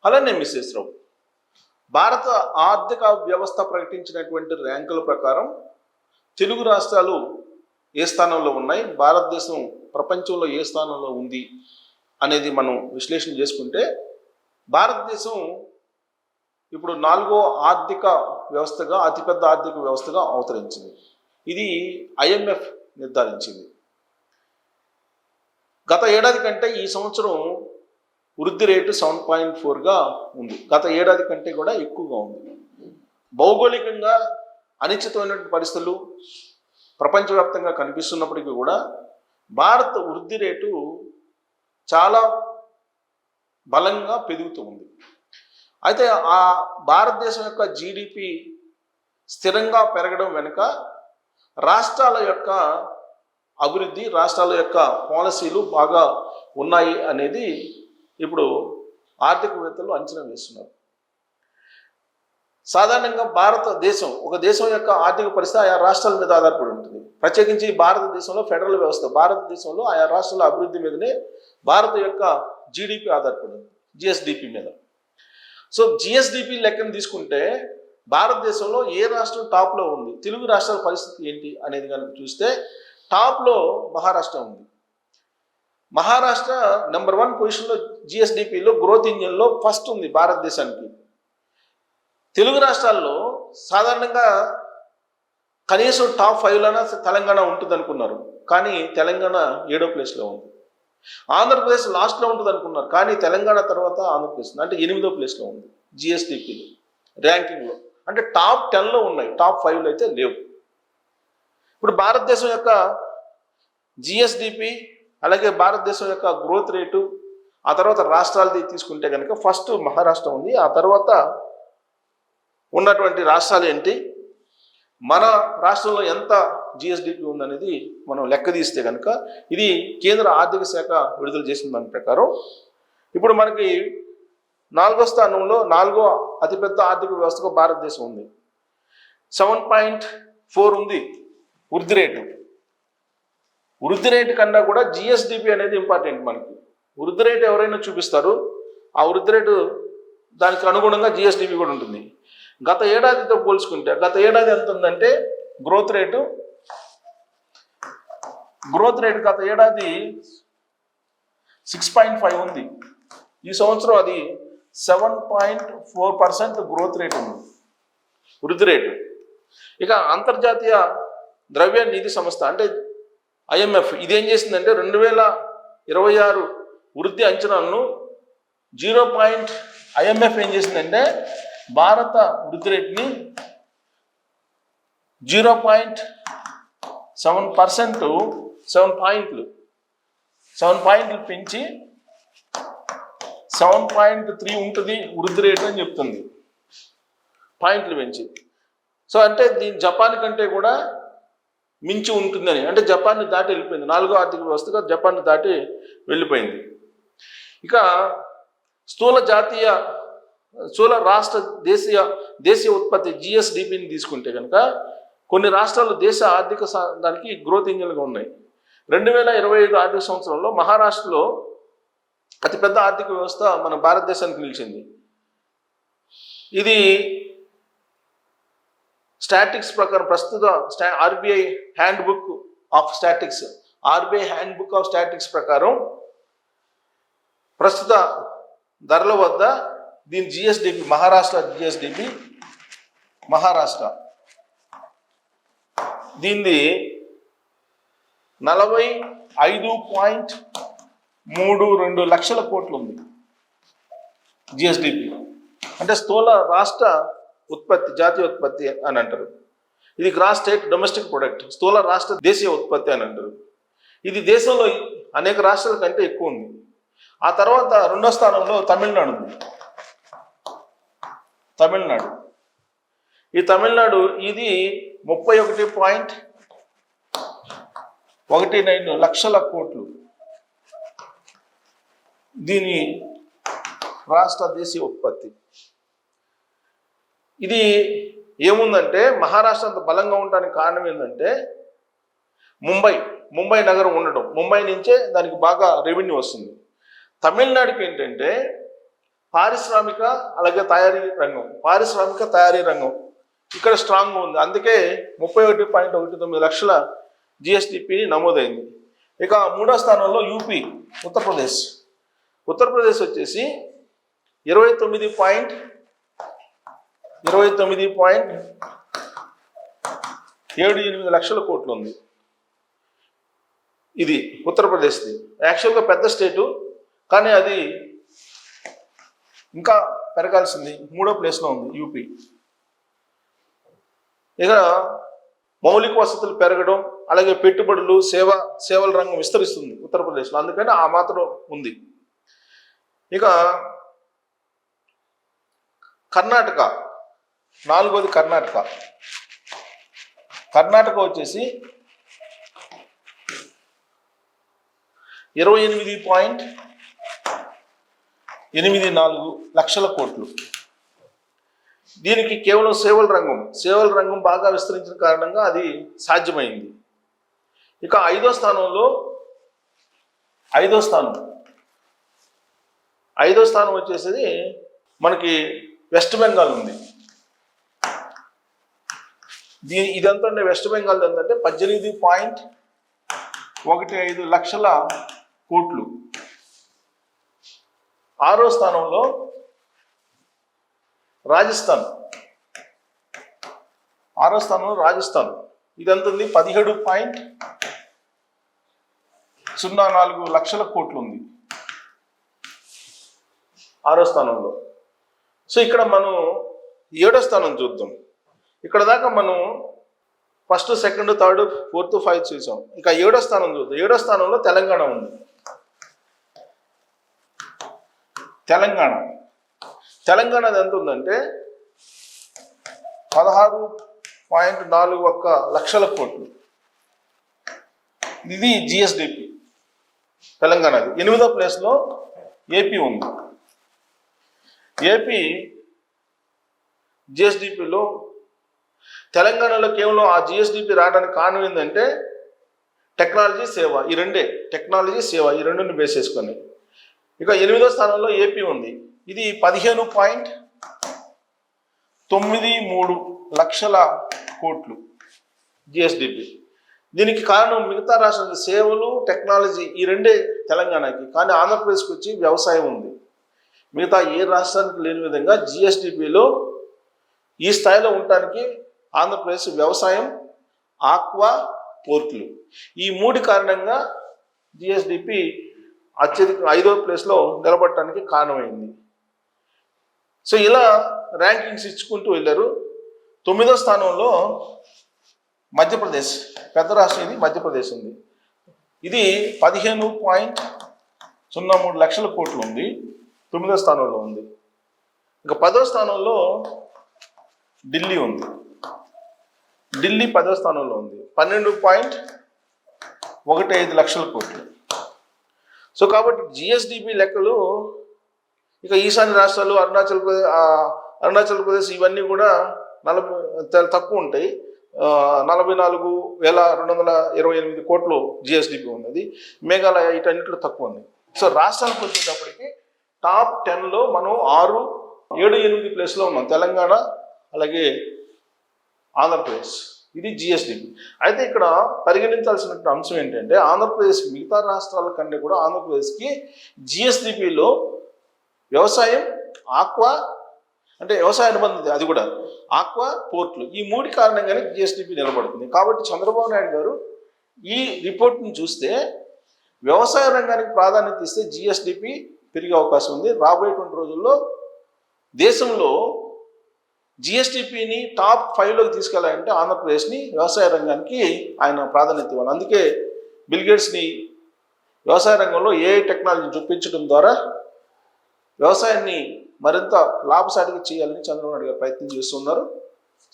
అలానే మిస్సెస్ రావు, భారత ఆర్థిక వ్యవస్థ ప్రకటించినటువంటి ర్యాంకుల ప్రకారం తెలుగు రాష్ట్రాలు ఏ స్థానంలో ఉన్నాయి, భారతదేశం ప్రపంచంలో ఏ స్థానంలో ఉంది అనేది మనం విశ్లేషణ చేసుకుంటే భారతదేశం ఇప్పుడు 4వ ఆర్థిక వ్యవస్థగా, అతిపెద్ద ఆర్థిక వ్యవస్థగా అవతరించింది. ఇది IMF నిర్ధారించింది. గత ఏడాది కంటే ఈ సంవత్సరం వృద్ధి రేటు 7.4గా ఉంది. గత ఏడాది కంటే కూడా ఎక్కువగా ఉంది. భౌగోళికంగా అనిశ్చితమైనటువంటి పరిస్థితులు ప్రపంచవ్యాప్తంగా కనిపిస్తున్నప్పటికీ కూడా భారత వృద్ధి రేటు చాలా బలంగా పెరుగుతూ ఉంది. అయితే ఆ భారతదేశం యొక్క GDP స్థిరంగా పెరగడం వెనుక రాష్ట్రాల యొక్క అభివృద్ధి, రాష్ట్రాల యొక్క పాలసీలు బాగా ఉన్నాయి అనేది ఇప్పుడు ఆర్థికవేత్తలు అంచనా వేస్తున్నారు. సాధారణంగా భారతదేశం, ఒక దేశం యొక్క ఆర్థిక పరిస్థితి ఆయా రాష్ట్రాల మీద ఆధారపడి ఉంటుంది. ప్రత్యేకించి భారతదేశంలో ఫెడరల్ వ్యవస్థ, భారతదేశంలో ఆయా రాష్ట్రాల అభివృద్ధి మీదనే భారత యొక్క GDP ఆధారపడి ఉంది, GSDP మీద. సో GSDP లెక్కను తీసుకుంటే భారతదేశంలో ఏ రాష్ట్రం టాప్లో ఉంది, తెలుగు రాష్ట్రాల పరిస్థితి ఏంటి అనేది కనుక చూస్తే టాప్లో మహారాష్ట్ర ఉంది. మహారాష్ట్ర నెంబర్ 1 పొజిషన్లో GSDPలో గ్రోత్ ఇంజిన్లో ఫస్ట్ ఉంది భారతదేశానికి. తెలుగు రాష్ట్రాల్లో సాధారణంగా కనీసం టాప్ 5లోనే తెలంగాణ ఉంటుంది అనుకున్నారు, కానీ తెలంగాణ 7వ ప్లేస్లో ఉంది. ఆంధ్రప్రదేశ్ లాస్ట్లో ఉంటుంది అనుకున్నారు, కానీ తెలంగాణ తర్వాత ఆంధ్రప్రదేశ్ అంటే 8వ ప్లేస్లో ఉంది GSDPలో ర్యాంకింగ్లో. అంటే టాప్ 10లో ఉన్నాయి, టాప్ 5లో అయితే లేవు. ఇప్పుడు భారతదేశం యొక్క GSDP అలాగే భారతదేశం యొక్క గ్రోత్ రేటు, ఆ తర్వాత రాష్ట్రాలది తీసుకుంటే కనుక ఫస్ట్ మహారాష్ట్ర ఉంది. ఆ తర్వాత ఉన్నటువంటి రాష్ట్రాలు ఏంటి, మన రాష్ట్రంలో ఎంత GSDP ఉందనేది మనం లెక్క తీస్తే కనుక ఇది కేంద్ర ఆర్థిక శాఖ విడుదల చేసిన దాని ప్రకారం ఇప్పుడు మనకి 4వ స్థానంలో 4వ అతిపెద్ద ఆర్థిక వ్యవస్థగా భారతదేశం ఉంది. 7.4 ఉంది వృద్ధి రేటు. వృద్ధి రేటు కన్నా కూడా GSDP అనేది ఇంపార్టెంట్ మనకి. వృద్ధి రేటు ఎవరైనా చూపిస్తారు, ఆ వృద్ధి రేటు దానికి అనుగుణంగా GSDP కూడా ఉంటుంది. గత ఏడాదితో పోల్చుకుంటే గత ఏడాది ఎంత ఉందంటే గ్రోత్ రేటు గత ఏడాది 6.5 ఉంది. ఈ సంవత్సరం అది 7.4% గ్రోత్ రేట్ ఉంది వృద్ధి రేటు. ఇక అంతర్జాతీయ ద్రవ్య నిధి సంస్థ అంటే IMF ఇదేం చేసిందంటే 2026 వృద్ధి అంచనాలను IMF ఏం చేసిందంటే భారత వృద్ధి రేటుని 0.7%, 7 పాయింట్లు పెంచి 7.3 ఉంటుంది వృద్ధి రేటు అని చెప్తుంది, పాయింట్లు పెంచి. సో అంటే దీని జపాన్ కంటే కూడా మించి ఉంటుందని, అంటే జపాన్ని దాటి వెళ్ళిపోయింది. 4వ ఆర్థిక వ్యవస్థగా జపాన్ని దాటి వెళ్ళిపోయింది. ఇక స్థూల రాష్ట్ర దేశీయ ఉత్పత్తి GSDPని తీసుకుంటే కనుక కొన్ని రాష్ట్రాలు దేశ ఆర్థిక దానికి గ్రోత్ ఇంజిన్లుగా ఉన్నాయి. 2025 ఆర్థిక సంవత్సరంలో మహారాష్ట్రలో అతిపెద్ద ఆర్థిక వ్యవస్థ మన భారతదేశానికి నిలిచింది. ఇది స్టాటిక్స్ ప్రకారం ప్రస్తుత RBI హ్యాండ్బుక్ ఆఫ్ స్టాటిక్స్ ప్రకారం ప్రస్తుత ధరల వద్ద దీని GSDP మహారాష్ట్ర దీన్ని 45.32 లక్షల కోట్లు ఉంది GSDP. అంటే స్థూల రాష్ట్ర ఉత్పత్తి, జాతీయ ఉత్పత్తి అని అంటారు. ఇది గ్రాస్ స్టేట్ డొమెస్టిక్ ప్రొడక్ట్, స్థూల రాష్ట్ర దేశీయ ఉత్పత్తి అని అంటారు. ఇది దేశంలో అనేక రాష్ట్రాల కంటే ఎక్కువ ఉంది. ఆ తర్వాత 2వ స్థానంలో తమిళనాడు ఉంది. తమిళనాడు ఇది 31.19 లక్షల కోట్లు దీని రాష్ట్ర దేశీయ ఉత్పత్తి. ఇది ఏముందంటే మహారాష్ట్ర అంత బలంగా ఉండడానికి కారణం ఏంటంటే ముంబై నగరం ఉండటం, ముంబై నుంచే దానికి బాగా రెవెన్యూ వస్తుంది. తమిళనాడుకి ఏంటంటే పారిశ్రామిక అలాగే తయారీ రంగం ఇక్కడ స్ట్రాంగ్ ఉంది. అందుకే 31.19 లక్షల జిఎస్డిపిని నమోదైంది. ఇక మూడో స్థానంలో యూపీ ఉత్తరప్రదేశ్ వచ్చేసి 29.78 లక్షల కోట్లు ఉంది. ఇది ఉత్తరప్రదేశ్ది. యాక్చువల్గా పెద్ద స్టేటు, కానీ అది ఇంకా పెరగాల్సింది. మూడో ప్లేస్లో ఉంది యూపీ. ఇక మౌలిక వసతులు పెరగడం అలాగే పెట్టుబడులు సేవల రంగం విస్తరిస్తుంది ఉత్తరప్రదేశ్లో, అందుకని ఆ మాత్రం ఉంది. ఇక కర్ణాటక, నాలుగోది కర్ణాటక వచ్చేసి 28.84 లక్షల కోట్లు. దీనికి కేవలం సేవల రంగం బాగా విస్తరించిన కారణంగా అది సాధ్యమైంది. ఇక ఐదో స్థానం వచ్చేసి మనకి వెస్ట్ బెంగాల్ ఉంది. ఇదంతా వెస్ట్ బెంగాల్ ఏంటంటే 18.15 లక్షల కోట్లు. ఆరో స్థానంలో రాజస్థాన్. ఇదంతా 17.04 లక్షల కోట్లు ఉంది ఆరో స్థానంలో. సో ఇక్కడ మనం ఏడో స్థానం చూద్దాం. ఇక్కడ దాకా మనం first, second, third, fourth, fifth చూసాం. ఇక ఏడో స్థానం చూద్దాం. ఏడో స్థానంలో తెలంగాణ ఉంది. తెలంగాణది ఎంత ఉందంటే 16.41 లక్షల కోట్లు. ఇది జిఎస్డిపి తెలంగాణది. 8వ ప్లేస్లో ఏపీ ఉంది. ఏపీ జిఎస్డిపిలో తెలంగాణలో కేవలం ఆ జిఎస్డిపి రావడానికి కారణం ఏంటంటే టెక్నాలజీ సేవ, ఈ రెండుని బేస్ చేసుకొని. ఇక 8వ స్థానంలో ఏపీ ఉంది. ఇది 15.93 లక్షల కోట్లు జిఎస్డిపి. దీనికి కారణం మిగతా రాష్ట్రాల సేవలు, టెక్నాలజీ ఈ రెండే తెలంగాణకి. కానీ ఆంధ్రప్రదేశ్కి వచ్చి వ్యవసాయం ఉంది. మిగతా ఏ రాష్ట్రానికి లేని విధంగా జిఎస్డిపిలో ఈ స్థాయిలో ఉండటానికి ఆంధ్రప్రదేశ్ వ్యవసాయం, ఆక్వా, పోర్టులు ఈ మూడు కారణంగా జిఎస్డిపి అత్యధిక 5వ ప్లేస్లో నిలబడటానికి కారణమైంది. సో ఇలా ర్యాంకింగ్స్ ఇచ్చుకుంటూ వెళ్ళారు. 9వ స్థానంలో మధ్యప్రదేశ్, పెద్ద రాష్ట్రం ఇది, మధ్యప్రదేశ్ ఉంది. ఇది 15.03 లక్షల కోట్లు ఉంది. 9వ స్థానంలో ఉంది. ఇక 10వ స్థానంలో ఢిల్లీ ఉంది. ఢిల్లీ 10వ స్థానంలో ఉంది. 12.15 లక్షల కోట్లు. సో కాబట్టి జిఎస్డిపి లెక్కలు ఇక ఈశాన్య రాష్ట్రాలు, అరుణాచల్ ప్రదేశ్ ఇవన్నీ కూడా తక్కువ ఉంటాయి. 44,228 కోట్లు జిఎస్డిపి ఉన్నది. మేఘాలయ ఇటన్నిటిలో తక్కువ ఉంది. సో రాష్ట్రాలకు వచ్చేటప్పటికి టాప్ 10లో మనం 6, 7, 8 ప్లేస్లో ఉన్నాం. తెలంగాణ అలాగే ఆంధ్రప్రదేశ్. ఇది జిఎస్డిపి. అయితే ఇక్కడ పరిగణించాల్సిన అంశం ఏంటంటే ఆంధ్రప్రదేశ్ మిగతా రాష్ట్రాల కంటే కూడా ఆంధ్రప్రదేశ్కి జిఎస్డిపిలో వ్యవసాయం, ఆక్వా అంటే వ్యవసాయ అనుబంధం, అది కూడా ఆక్వా, పోర్ట్లు ఈ మూడు కారణంగానే జిఎస్డిపి నిలబడుతుంది. కాబట్టి చంద్రబాబు నాయుడు గారు ఈ రిపోర్ట్ని చూస్తే వ్యవసాయ రంగానికి ప్రాధాన్యత ఇస్తే జిఎస్డిపి పెరిగే అవకాశం ఉంది. రాబోయేటువంటి రోజుల్లో దేశంలో జిఎస్డిపిని టాప్ 5లోకి తీసుకెళ్లాలంటే ఆంధ్రప్రదేశ్ని వ్యవసాయ రంగానికి ఆయన ప్రాధాన్యత ఇవ్వాలి. అందుకే బిల్ గేట్స్ని వ్యవసాయ రంగంలో ఏఐ టెక్నాలజీ చూపించడం ద్వారా వ్యవసాయాన్ని మరింత లాభసాటిగా చేయాలని చంద్రబాబు నాయుడు గారు ప్రయత్నం చేస్తున్నారు.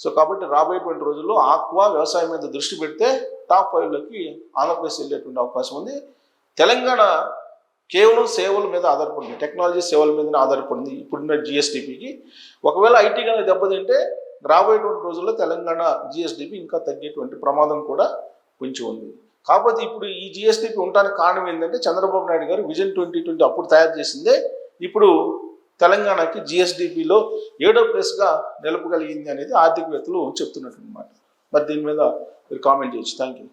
సో కాబట్టి రాబోయేటువంటి రోజుల్లో ఆక్వా, వ్యవసాయం మీద దృష్టి పెడితే టాప్ 5లోకి ఆంధ్రప్రదేశ్ వెళ్ళేటువంటి అవకాశం ఉంది. తెలంగాణ కేవలం సేవల మీద ఆధారపడింది, టెక్నాలజీ సేవల మీదనే ఆధారపడింది ఇప్పుడున్న జిఎస్డిపికి. ఒకవేళ ఐటీ కనుక దెబ్బతింటే రాబోయేటువంటి రోజుల్లో తెలంగాణ జిఎస్డిపి ఇంకా తగ్గేటువంటి ప్రమాదం కూడా పొంచి ఉంది. కాకపోతే ఇప్పుడు ఈ జిఎస్డిపి ఉండడానికి కారణం ఏంటంటే చంద్రబాబు నాయుడు గారు విజన్ 2020 అప్పుడు తయారు చేసిందే ఇప్పుడు తెలంగాణకి జిఎస్డిపిలో 7వ ప్లేస్గా నిలపగలిగింది అనేది ఆర్థికవేత్తలు చెప్తున్నట్టు అనమాట. మరి దీని మీద మీరు కామెంట్ చేయొచ్చు. Thank you.